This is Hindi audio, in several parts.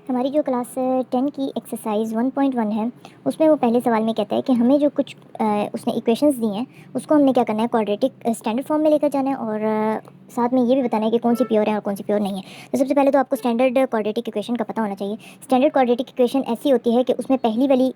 हमारी जो क्लास 10 की एक्सरसाइज 1.1 है उसमें वो पहले सवाल में कहता है कि हमें जो कुछ उसने इक्वेशंस दी हैं उसको हमने क्या करना है, क्वाड्रेटिक स्टैंडर्ड फॉर्म में लेकर जाना है और साथ में ये भी बताना है कि कौन सी प्योर है और कौन सी प्योर नहीं है। तो सबसे पहले तो आपको स्टैंडर्ड क्वाड्रेटिक इक्वेशन का पता होना चाहिए। स्टैंडर्ड क्वाड्रेटिक इक्वेशन ऐसी होती है कि उसमें पहली वाली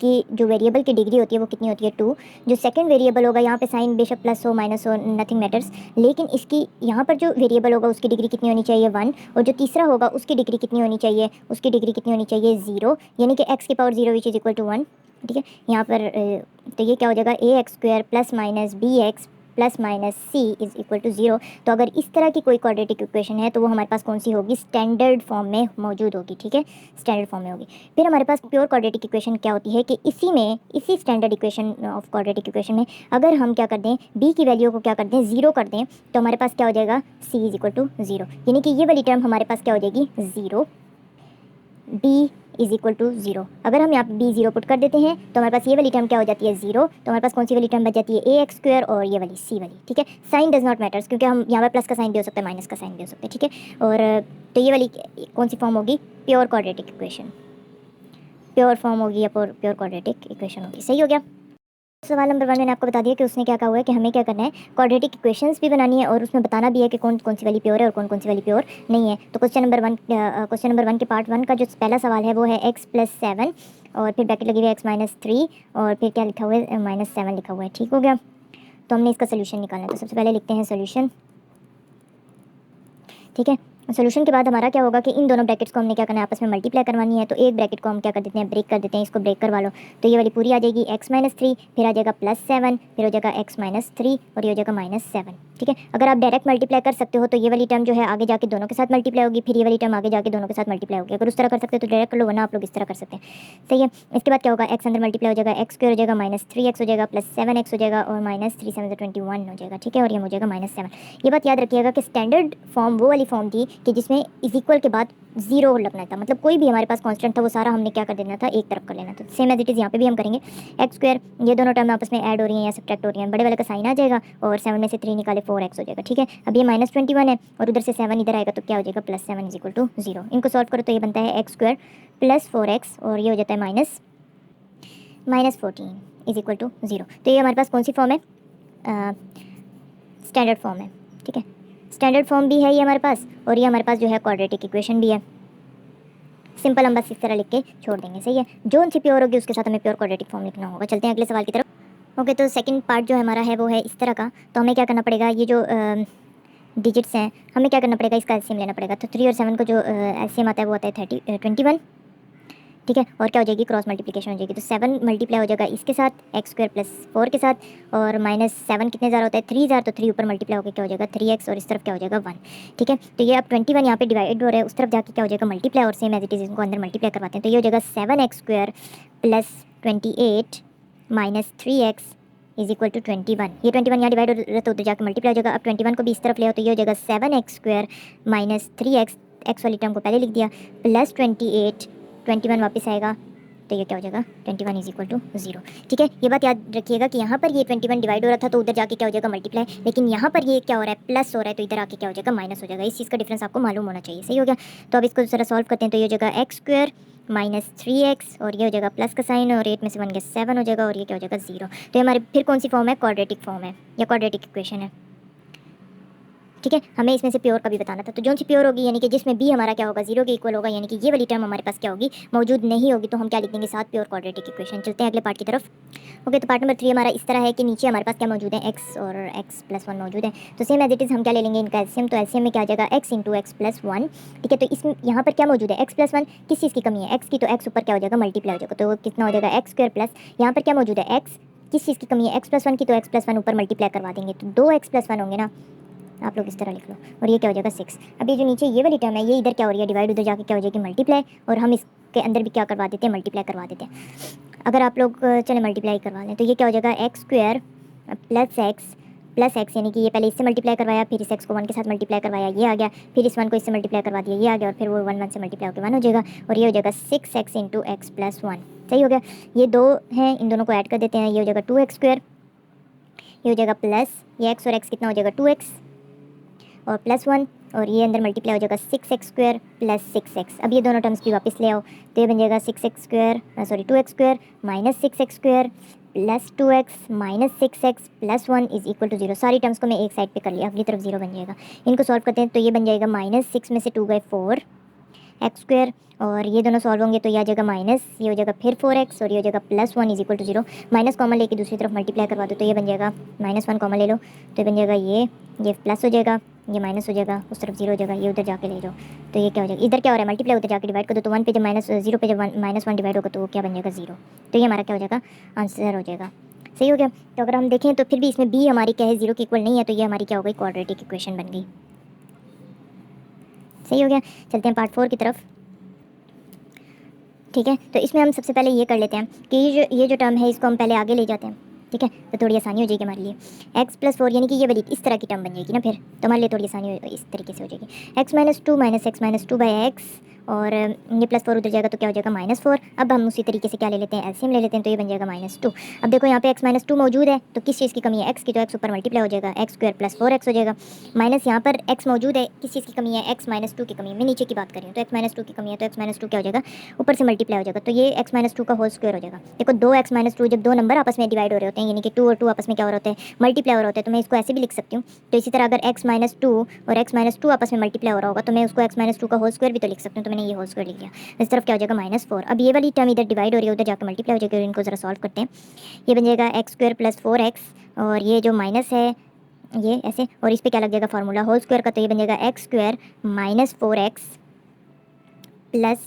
कि जो वेरिएबल की डिग्री होती है वो कितनी होती है 2। जो सेकंड वेरिएबल होगा यहाँ पे साइन बेशक प्लस हो माइनस हो नथिंग मैटर्स, लेकिन इसकी यहाँ पर जो वेरिएबल होगा उसकी डिग्री कितनी होनी चाहिए 1। और जो तीसरा होगा उसकी डिग्री कितनी होनी चाहिए, उसकी डिग्री कितनी होनी चाहिए 0, यानी कि x की power 0 which is equal to 1। ठीक है, यहाँ पर तो ये क्या हो जाएगा ax² plus minus bx plus minus c is equal to 0। तो अगर इस तरह की कोई क्वाड्रेटिक इक्वेशन है तो वो हमारे पास कौन सी होगी, स्टैंडर्ड फॉर्म में मौजूद होगी। ठीक है, स्टैंडर्ड फॉर्म में होगी। फिर हमारे पास प्योर क्वाड्रेटिक इक्वेशन क्या होती है कि इसी standard equation of quadratic equation में अगर हम क्या कर दें, b की वैल्यू को क्या कर दें 0 कर दें, तो हमारे पास क्या हो जाएगा c इज इक्वल टू 0, यानी कि ये वाली टर्म हमारे पास क्या हो जाएगी 0, b इज इक्वल टू 0। अगर हम यहाँ पे b 0 पुट कर देते हैं तो हमारे पास ये वाली टर्म क्या हो जाती है 0। तो हमारे पास कौन सी वाली टर्म बच जाती है ax² और ये वाली c वाली। ठीक है, साइन डज नॉट मैटर्स क्योंकि हम यहाँ पर प्लस का साइन भी हो सकता है माइनस का साइन भी हो सकता है। ठीक है, और तो ये वाली कौन सी फॉर्म होगी, pure quadratic equation, pure form होगी या प्योर क्वाड्रेटिक इक्वेशन होगी। सही हो गया। सवाल नंबर 1 मैंने आपको बता दिया कि उसने क्या कहा हुआ है कि हमें क्या करना है, क्वाड्रेटिक इक्वेशंस भी बनानी है और उसमें बताना भी है कि कौन कौन सी वाली प्योर है और कौन कौन सी वाली प्योर नहीं है। तो क्वेश्चन नंबर 1 के पार्ट 1 का जो पहला सवाल है वो है x+7 और फिर ब्रैकेट लगी हुई है x-3 और फिर क्या लिखा हुआ है -7 लिखा हुआ है। ठीक हो गया, तो हमने इसका सोल्यूशन निकालना है। तो सबसे पहले लिखते हैं सोल्यूशन। ठीक है, सोल्यूशन के बाद हमारा क्या होगा कि इन दोनों ब्रैकेट्स को हमने क्या करना है, आपस में मल्टीप्लाई करवानी है। तो एक ब्रैकेट को हम क्या कर देते हैं, ब्रेक कर देते हैं, इसको ब्रेक करवा लो। तो ये वाली पूरी आ जाएगी x-3, फिर आ जाएगा +7, फिर हो जाएगा x-3 और ये हो जाएगा -7। ठीक है, अगर आप डायरेक्ट मल्टीप्लाई कर सकते हो तो ये वाली टर्म जो है आगे जाके दोनों के साथ मल्टीप्लाई होगी, फिर ये वाली टर्म आगे जाके दोनों के साथ मल्टीप्लाई होगी। अगर उस तरह कर सकते हो तो डायरेक्ट कर लो, वरना आप लोग इस तरह कर सकते हैं। सही है, इसके बाद क्या होगा, x अंदर मल्टीप्लाई हो जाएगा, x² हो जाएगा, -3x हो जाएगा, +7x हो जाएगा और -3 7 21 हो जाएगा। ठीक है, और ये हो जाएगा -7। ये बात याद रखिएगा कि स्टैंडर्ड फॉर्म वो वाली फॉर्म थी कि जिसमें इज इक्वल के बाद 0 लगना था, मतलब कोई भी हमारे पास कांस्टेंट था वो सारा हमने क्या कर देना था, एक तरफ कर लेना था। सेम एज इट इज़ यहाँ पे भी हम करेंगे। x², ये दोनों टर्म आपस में ऐड हो रही हैं या सब्ट्रैक्ट हो रही हैं, बड़े वाले का साइन आ जाएगा और 7 में से 3 निकाले 4x हो जाएगा। ठीक है, अब ये -21 है और उधर से 7 इधर आएगा तो क्या हो जाएगा +7 इज इक्वल टू 0। इनको सॉल्व करो तो ये बनता है x² + 4x और ये हो जाता है -14 इज इक्वल टू 0। तो ये हमारे पास कौन सी फॉर्म है, स्टैंडर्ड फॉर्म है। ठीक है, स्टैंडर्ड फॉर्म भी है ये हमारे पास और ये हमारे पास जो है क्वाड्रेटिक इक्वेशन भी है। सिंपल हम बस इस तरह लिख के छोड़ देंगे। सही है, जो उनसे प्योर होगी उसके साथ हमें प्योर क्वाड्रेटिक फॉर्म लिखना होगा। चलते हैं अगले सवाल की तरफ। ओके, तो सेकंड पार्ट जो हमारा है वो है इस तरह का। तो हमें क्या करना पड़ेगा, ये जो डिजिट्स हैं हमें क्या करना पड़ेगा, इसका एलसीएम लेना पड़ेगा। तो 3 और 7 को जो एलसीएम आता है वो आता है 21। ठीक है, और क्या हो जाएगी, क्रॉस मल्टीप्लिकेशन हो जाएगी। तो 7 मल्टीप्लाई हो जाएगा इसके साथ x² + 4 के साथ और -7 कितने ज़ार होता है 3 ज़ार, तो 3 ऊपर मल्टीप्लाई होकर क्या हो जाएगा 3x और इस तरफ क्या हो जाएगा 1। ठीक है, तो ये अब 21 यहाँ पे डिवाइड हो रहा है, उस तरफ जाके क्या हो जाएगा मल्टीप्लाई और सेम एज इट इज़ इनको अंदर मल्टीप्लाई करवाते हैं। तो ये हो जाएगा 7x² + 28 -3x is equal to 21। ये 21 यहाँ डिवाइड हो रहा है तो उधर जाकर मल्टीप्लाई हो जाएगा। अब 21 को भी इस तरफ ले आओ तो ये हो जाएगा 7x² - 3x, एक्स वाली टर्म को पहले लिख दिया, +28, 21 वापस आएगा तो ये क्या हो जाएगा 21 इज इक्वल टू 0। ठीक है, ये बात याद रखिएगा कि यहाँ पर ये 21 डिवाइड हो रहा था तो उधर जाके क्या हो जाएगा मल्टीप्लाई, लेकिन यहाँ पर ये क्या हो रहा है प्लस हो रहा है तो इधर आके क्या हो जाएगा माइनस हो जाएगा। इस चीज़ का डिफरेंस आपको मालूम होना चाहिए। सही हो गया, तो अब इसको जरा सॉल्व करते हैं। तो ये हो जाएगा x² - 3x और ये हो जाएगा प्लस का साइन और 8 में से 1 गया 7 हो जाएगा और ये क्या हो जाएगा 0। तो ये हमारी फिर कौन सी फॉर्म है, क्वाड्रेटिक फॉर्म है या क्वाड्रेटिक इक्वेशन है। ठीक है, हमें इसमें से प्योर का भी बताना था। तो जो सी प्योर होगी यानी कि जिसमें b हमारा क्या होगा 0 के इक्वल होगा, यानी कि ये वाली टर्म हमारे पास क्या होगी मौजूद नहीं होगी, तो हम क्या लिख देंगे साथ प्योर क्वाड्रेटिक इक्वेशन। चलते हैं अगले पार्ट की तरफ। ओके, तो पार्ट नंबर 3 हमारा इस तरह है कि नीचे हमारे पास क्या मौजूद है, x और x+1 मौजूद है। तो सेम एज इट इज़ हम क्या ले लेंगे इनका एलसीएम। तो एलसीएम में क्या आ जाएगा x × x+1। ठीक है, तो इसमें यहाँ पर क्या मौजूद है x+1, किस चीज़ की कमी है x की, तो x ऊपर क्या हो जाएगा मल्टीप्लाई हो जाएगा, तो कितना हो जाएगा x² प्लस यहाँ पर क्या मौजूद है x, किस चीज़ की कमी है x+1 की, तो x+1 ऊपर मल्टीप्लाई करवा देंगे तो 2x+1 होंगे ना, आप लोग इस तरह लिख लो और ये क्या हो जाएगा 6। अब ये जो नीचे ये वाली टर्म है ये इधर क्या हो रही है डिवाइड, उधर जाके क्या हो जाएगी मल्टीप्लाई और हम इसके अंदर भी क्या करवा देते हैं मल्टीप्लाई करवा देते हैं। अगर आप लोग चले मल्टीप्लाई करवा लें तो ये क्या हो जाएगा x² + x यानी कि ये पहले इससे मल्टीप्लाई करवाया, फिर इस x को 1 के साथ मल्टीप्लाई करवाया, ये आ गया, फिर इस 1 को इससे मल्टीप्लाई करवा दिया, ये आ गया और फिर वो 1 से मल्टीप्लाई होकर 1 हो जाएगा और ये हो जाएगा 6x × x+1। सही हो गया, ये दो हैं, इन दोनों को ऐड कर देते हैं, ये हो जाएगा 2x², ये हो जाएगा प्लस ये x और x कितना हो जाएगा 2x और +1 और ये अंदर मल्टीप्लाई हो जाएगा 6x² प्लस 6x। अब ये दोनों टर्म्स भी वापस ले आओ तो ये बन जाएगा 2x² minus 6x² plus 2x minus 6x plus 1 is equal to 0। सारी टर्म्स को मैं एक साइड पे कर लिया, अगली तरफ 0 बन जाएगा। इनको सॉल्व करते हैं तो ये बन जाएगा -6 में से 2 गए 4x², और ये दोनों सॉल्व होंगे तो ये आ जाएगा माइनस, ये हो जाएगा फिर 4x और ये हो जाएगा plus 1 is equal to 0। Minus common लेके दूसरी तरफ मल्टीप्लाई करवा दो तो ये बन जाएगा -1 कॉमन ले लो तो ये बन जाएगा ये प्लस हो जाएगा, ये माइनस हो जाएगा, उस तरफ 0 हो जाएगा, ये उधर जाके ले जाओ तो ये क्या हो जाएगा, इधर क्या हो रहा है मल्टीप्लाई, उधर जाके डिवाइड कर दो तो 1 पे जब -0 पे जब -1 डिवाइड होगा तो वो क्या बन जाएगा 0। तो ये हमारा क्या हो जाएगा आंसर हो जाएगा। सही हो गया। तो अगर हम देखें तो फिर भी इसमें बी हमारी क्या है 0 के इक्वल नहीं है, तो ये हमारी क्या हो गई क्वाड्रेटिक इक्वेशन बन गई। सही हो गया। चलते हैं पार्ट 4 की तरफ। ठीक है, तो इसमें हम सबसे पहले ये कर लेते हैं कि ये जो टर्म है इसको हम पहले आगे ले जाते हैं। ठीक है, तो थोड़ी आसानी हो जाएगी हमारे लिए। x+4 यानी कि ये वाली इस तरह की टर्म बन जाएगी ना, फिर तो हमारे लिए थोड़ी आसानी इस तरीके से हो जाएगी। x-2 और ये +4 उधर जाएगा तो क्या हो जाएगा -4। अब हम उसी तरीके से क्या ले लेते हैं, एलसीएम ले लेते हैं तो ये बन जाएगा -2। अब देखो यहाँ पे x-2 मौजूद है तो किस चीज़ की कमी है, x की, तो x ऊपर मल्टीप्लाई हो जाएगा x² प्लस 4x हो जाएगा। माइनस यहाँ पर x मौजूद है, किस चीज़ की कमी है, x-2 की कमी है। मैं नीचे की बात कर रही हूँ तो x-2 की कमी है तो x-2 क्या हो जाएगा, ऊपर से मल्टीप्लाई हो जाएगा तो ये x-2 का होल स्क्वायर हो जाएगा। देखो 2x-2 जब दो नंबर आपस में डिवाइड हो रहे होते हैं यानी कि 2 और 2 आपस में क्या हो रहे होते हैं, मल्टीप्लाई हो रहे होते हैं, तो मैं इसको ऐसे भी लिख सकती हूँ। तो इसी तरह अगर x-2 और x-2 आपस में मल्टीप्लाई हो रहा होगा तो मैं उसको x-2 का होल स्क्वायर भी तो लिख सकती हूँ, तो मैंने ये होल स्क्वायर लिख लिया। इस तरफ क्या हो जाएगा -4। अब ये वाली टर्म इधर डिवाइड हो रही है, उधर जाकर मल्टीप्लाई हो जाएगी और इनको ज़रा सॉल्व करते हैं। ये बन जाएगा x² प्लस 4x और ये जो माइनस है ये ऐसे, और इस पर क्या लग जाएगा फार्मूला होल स्क्वायर का, तो ये बन जाएगा x² minus 4x plus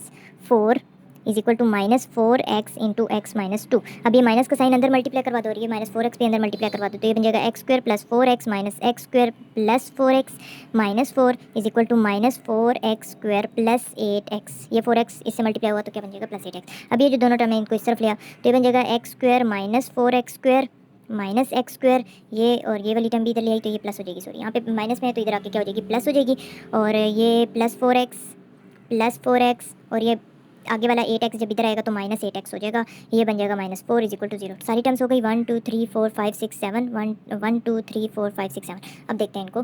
4 is equal to -4x into x minus 2। अब ये माइनस का साइन अंदर मल्टीप्लाई करवा दो और ये -4x भी अंदर मल्टीप्लाई करवा दो तो ये बन जाएगा x² plus 4x minus x² plus 4x minus 4 is equal to -4x² plus 8x। ये 4x इससे मल्टीप्लाई हुआ तो क्या बन जाएगा +8x। अब ये जो दोनों टर्म है इनको इस तरफ लिया तो ये बन जाएगा x² minus 4x² minus x², ये और ये वाली टर्म भी इधर ले आई तो ये प्लस हो जाएगी, सॉरी यहाँ पे माइनस में है तो इधर आके क्या हो जाएगी प्लस हो जाएगी, और ये प्लस 4x और ये आगे वाला 8x जब इधर आएगा तो -8x हो जाएगा, ये बन जाएगा -4 इज इक्वल टू 0। सारी टर्म्स हो गई 1 2 3 4 5 6 7 1 2 3 4 5 6 7। अब देखते हैं इनको,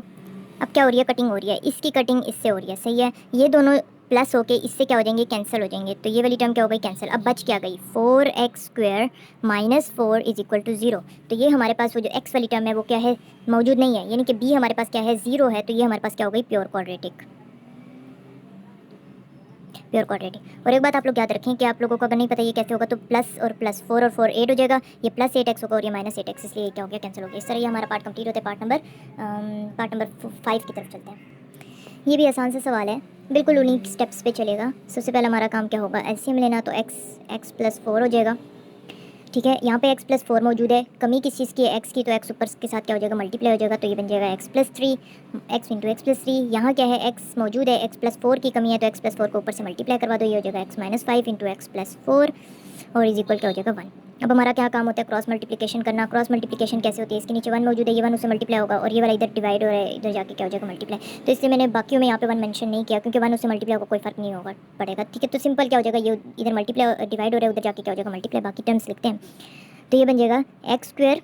अब क्या हो रही है, कटिंग हो रही है, इसकी कटिंग इससे हो रही है, सही है। ये दोनों प्लस होके इससे क्या हो जाएंगे, कैंसिल हो जाएंगे, तो ये वाली टर्म क्या हो गई कैंसिल। अब बच क्या गई 4x² minus 4 is equal to 0। तो ये हमारे पास वो जो x वाली टर्म है वो क्या है, मौजूद नहीं है, यानी कि b हमारे पास क्या है 0 है, तो ये हमारे पास क्या हो गई प्योर क्वाड्रेटिक। और एक बात आप लोग याद रखें कि आप लोगों को अगर नहीं पता ये कैसे होगा तो प्लस और प्लस 4 और 4 8 हो जाएगा, ये +8x होगा और ये -8x, इसलिए क्या हो गया कैंसिल हो गया। इस तरह ये हमारा पार्ट कंप्लीट होता है। पार्ट नंबर 5 की तरफ चलते हैं। ये भी आसान सा सवाल है, बिल्कुल उन्हीं स्टेप्स पे चलेगा। सबसे पहले हमारा काम क्या होगा, एलसीएम लेना, तो x प्लस 4 हो जाएगा। ठीक है, यहाँ पे x प्लस 4 मौजूद है, कमी किस चीज़ की है, x की, तो x ऊपर के साथ क्या हो जाएगा मल्टीप्लाई हो जाएगा तो ये बन जाएगा x plus 3 x into x plus 3। यहाँ क्या है x मौजूद है, x प्लस 4 की कमी है तो x प्लस 4 को ऊपर से मल्टीप्लाई करवा दो, ये हो जाएगा x minus 5 into x plus 4 और इज इक्वल क्या हो जाएगा 1। अब हमारा क्या काम होता है, क्रॉस मल्टीप्लिकेशन करना। क्रॉस मल्टीप्लिकेशन कैसे होती है, इसके नीचे 1 मौजूद है, ये 1 उससे मल्टीप्लाई होगा और ये वाला इधर डिवाइड हो रहा है, इधर जाके क्या हो जाएगा मल्टीप्लाई। तो इसलिए मैंने बाकियों में यहाँ पे 1 मेंशन नहीं किया क्योंकि 1 उससे मल्टीप्लाई होगा, कोई फर्क नहीं होगा पड़ेगा। ठीक है, तो सिंपल क्या हो जाएगा, ये इधर मल्टीप्लाई डिवाइड हो रहा है, उधर जाके क्या हो जाएगा मल्टीप्लाई। बाकी टर्म्स लिखते हैं तो ये बन जाएगा x²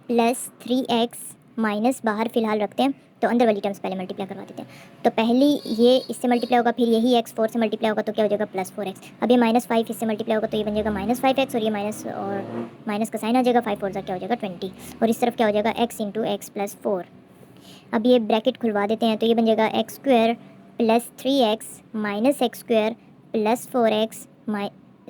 प्लस 3x माइनस, बाहर फिलहाल रखते हैं तो अंदर वाली टर्म्स पहले मल्टीप्लाई करवा देते हैं। तो पहली ये इससे मल्टीप्लाई होगा, फिर यही x 4 से मल्टीप्लाई होगा तो क्या हो जाएगा +4x। अब ये -5 इससे मल्टीप्लाई होगा तो ये बन जाएगा -5x और ये माइनस का साइन आ जाएगा, 5 4 क्या हो जाएगा 20 और इस तरफ क्या हो जाएगा x इंटू एक्स प्लस 4। अब ये ब्रैकेट खुलवा देते हैं तो ये बन जाएगा x² plus 3x minus x² plus 4x,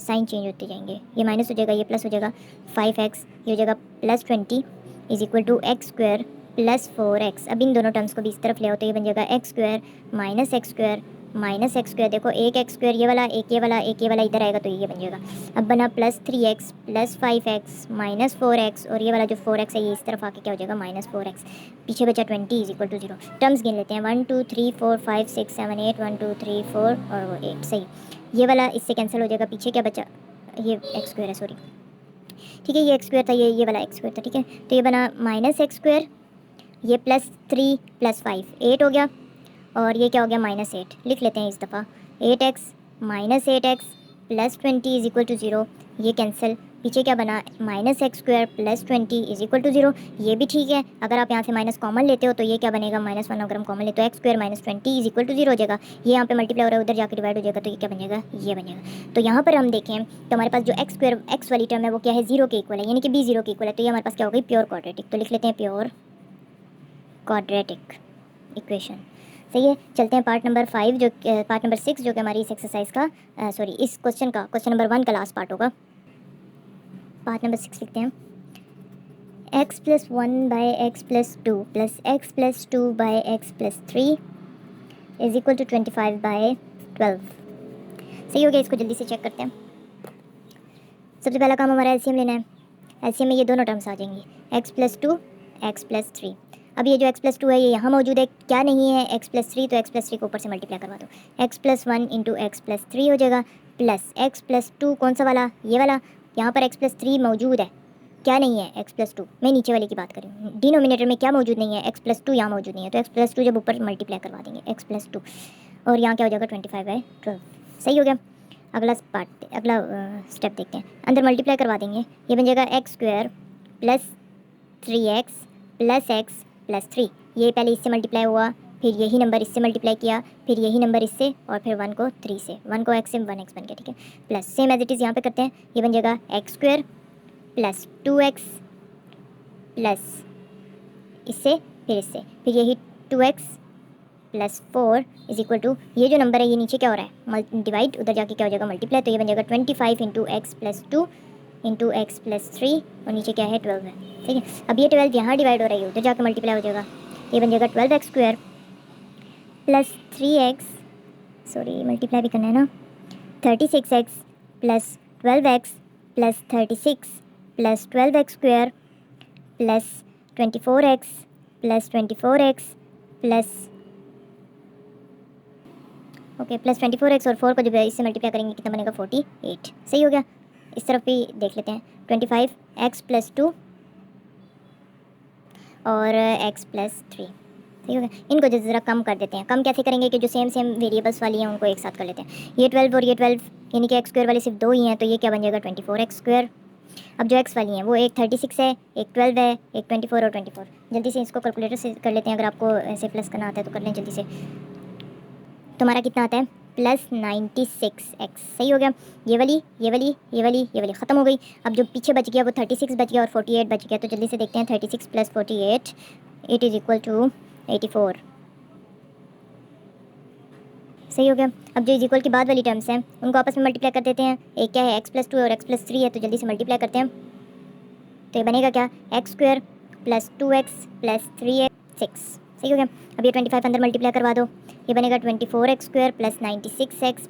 sign change होते जाएंगे, ये माइनस हो जाएगा, ये प्लस हो जाएगा 5x, ये हो जाएगा +20 is equal to x² plus 4x। अब इन दोनों टर्म्स को भी इस तरफ ले आओ तो ये बन जाएगा x² माइनस x²। देखो एक x² ये वाला, एक ये वाला, एक ये वाला इधर आएगा तो ये बन जाएगा। अब बना +3x plus 5x minus 4x और ये वाला जो 4x है ये इस तरफ आके क्या हो जाएगा -4x, पीछे बचा 20 इज इक्वल टू 0। टर्म्स गिन लेते हैं 1 2 3 4 5 6 7 8 1 2 3 4 और वो 8, सही। ये वाला इससे कैंसिल हो जाएगा, पीछे क्या बचा, ये x² है, सॉरी। ठीक है, ये x² था, ये वाला x² था। ठीक है, तो ये बना -x², ये +3 + 5 8 हो गया और ये क्या हो गया -8। लिख लेते हैं इस दफ़ा 8x minus 8x plus 20 is equal to 0, ये कैंसिल पीछे क्या बना, -x² + 20 इज इक्वल टू 0। ये भी ठीक है। अगर आप यहाँ से माइनस कॉमन लेते हो तो ये क्या बनेगा, -1 अगर हम कॉमन लेते हो x² - 20 इज इक्वल टू 0 हो जाएगा। ये यहाँ पे मल्टीप्लाई हो रहा है, उधर जाकर डिवाइड हो जाएगा, तो ये क्या बनेगा, ये बनेगा। तो यहाँ पर हम देखें तो हमारे पास जो x² x वाली टर्म है वो क्या है, 0 के इक्वल है, यानी कि b 0 के इक्वल है। तो ये हमारे पास क्या हो गई, प्योर क्वाड्रेटिक। तो लिख लेते हैं प्योर क्वाड्रेटिक इक्वेशन। सही है। चलते हैं पार्ट नंबर 5 जो पार्ट नंबर 6 जो कि हमारी इस एक्सरसाइज का सॉरी इस क्वेश्चन का क्वेश्चन नंबर 1 का लास्ट पार्ट होगा। पार्ट नंबर 6 लिखते हैं, x + 1 / x + 2 + x + 2 / x + 3 is equal to 25/12। सही हो गया। इसको जल्दी से चेक करते हैं। सबसे पहला काम हमारा एलसीएम लेना है। एलसीएम में ये दोनों टर्म्स आ जाएंगी, x + 2 x + 3। अब ये जो x + 2 है ये यहाँ मौजूद है, क्या नहीं है, x + 3, तो x + 3 को ऊपर से मल्टीप्लाई करवा दो, x + 1 × x + 3 हो जाएगा, प्लस x + 2 कौन सा वाला, ये वाला, यहाँ पर x + 3 मौजूद है, क्या नहीं है, x + 2। मैं नीचे वाले की बात कर रही हूँ, डिनोमिनेटर में क्या मौजूद नहीं है, x + 2 यहाँ मौजूद नहीं है, तो x + 2 जब ऊपर मल्टीप्लाई करवा देंगे x + 2 और यहाँ क्या हो जाएगा 25/12। सही हो गया। अगला पार्ट, अगला स्टेप देखते हैं। अंदर मल्टीप्लाई करवा देंगे, ये बन जाएगा x² + 3x + x + 3। ये पहले इससे मल्टीप्लाई हुआ, फिर यही नंबर इससे मल्टीप्लाई किया, फिर यही नंबर इससे, और फिर 1 को 3 से, 1 को x से 1x बन गया, ठीक है। Plus same as it is यहाँ पे करते हैं, ये बन जाएगा x² + 2x प्लस इससे, फिर इससे, फिर यही 2x + 4 इज इक्वल टू, ये जो नंबर है ये नीचे क्या हो रहा है, डिवाइड, उधर जाके क्या हो जाएगा, मल्टीप्लाई। तो ये बन जाएगा 25 × x + 2 × x + 3 और नीचे क्या है 12 है, ठीक है। अब ये 12 यहाँ डिवाइड हो रही है, उधर जाके मल्टीप्लाई हो जाएगा, ये बन जाएगा 12x² + 3x, सॉरी मल्टीप्लाई भी करना है ना, 36x + 12x + 36 + 12x² + 24x + 24x okay plus 24x और 4 को जब इससे मल्टीप्लाई करेंगे कितना बनेगा 48। सही हो गया। इस तरफ भी देख लेते हैं, 25x + 2 और x + 3। सही हो गया। इनको जो ज़रा कम कर देते हैं, कम कैसे करेंगे कि जो सेम सेम वेरिएबल्स वाली हैं उनको एक साथ कर लेते हैं। ये 12 और ये 12 यानी कि x² वाली सिर्फ 2 ही हैं, तो ये क्या बन जाएगा 24x²। अब जो x वाली हैं वो एक 36 है, एक 12 है, एक 24 और 24। जल्दी से इसको कैलकुलेटर से कर लेते हैं, अगर आपको ऐसे प्लस करना आता है तो कर लें जल्दी से। तुम्हारा कितना आता है +96x। सही हो गया। ये वाली ये वाली ये वाली ये वाली ख़त्म हो गई। अब जो पीछे बच गया वो 36 बच गया और 48 बच गया। तो जल्दी से देखते हैं, 36 + 48 इट इज़ इक्वल टू 84। सही हो गया। अब जो इज इक्वल के बाद वाली टर्म्स हैं उनको आपस में मल्टीप्लाई कर देते हैं। एक क्या है x + 2 और x + 3 है, तो जल्दी से मल्टीप्लाई करते हैं। तो ये बनेगा क्या, x² + 2x + 3x 6। सही हो गया। अब ये 25 अंदर मल्टीप्लाई करवा दो, ये बनेगा 24x² + 96x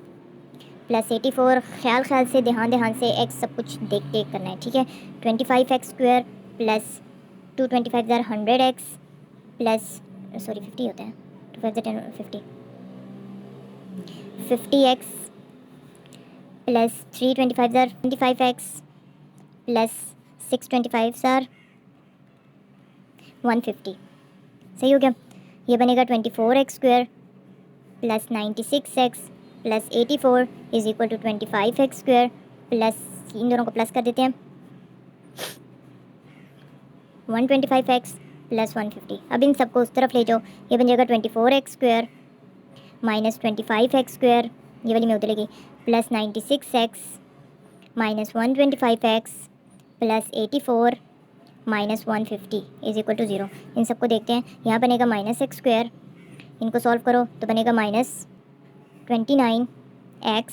+ 84। ख्याल से ध्यान से x सब कुछ देख करना है, ठीक है। 25x² + 2 25 100x प्लस सॉरी 50 होता है, 2 5 10 50 50x प्लस 3 25 25x प्लस 6 25 150। सही हो गया। ये बनेगा 24x² plus 96x plus 84 is equal to 25x² plus, इन दोनों को प्लस कर देते हैं, 125x प्लस 150। अब इन सबको उस तरफ ले जाओ, ये बन जाएगा 24x² माइनस 25x², ये वाली में उधर गई, plus 96x minus 125x plus 84 minus 150 is equal to 0। इन सबको देखते हैं, यहाँ बनेगा -x², इनको सॉल्व करो तो बनेगा -29x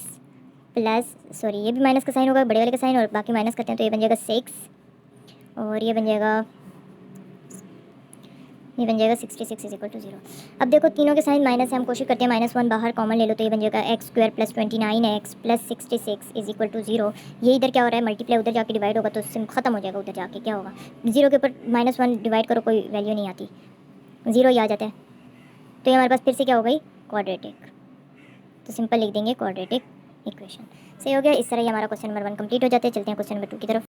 प्लस, सॉरी ये भी माइनस का साइन होगा, बड़े वाले का साइन, और बाकी माइनस करते हैं तो ये बन जाएगा 6 और ये बन जाएगा 66 इज इक्वल टू 0। अब देखो तीनों के साइन माइनस है, हम कोशिश करते हैं -1 बाहर कॉमन ले लो, तो ये बन जाएगा x² plus 29x plus 66 is equal to 0। ये इधर क्या हो रहा है, मल्टीप्लाई उधर जाके डिवाइड होगा तो सिम खत्म हो जाएगा, उधर जाके क्या होगा, 0 के ऊपर -1 डिवाइड करो कोई वैल्यू नहीं आती, 0 ही आ जाता है। तो ये हमारे पास फिर से क्या हो गई, क्वाड्रेटिक। तो सिंपल लिख देंगे क्वाड्रेटिक इक्वेशन। सही हो गया। इस तरह ही हमारा क्वेश्चन नंबर 1 कंप्लीट हो जाता है। चलते हैं क्वेश्चन नंबर 2 की तरफ।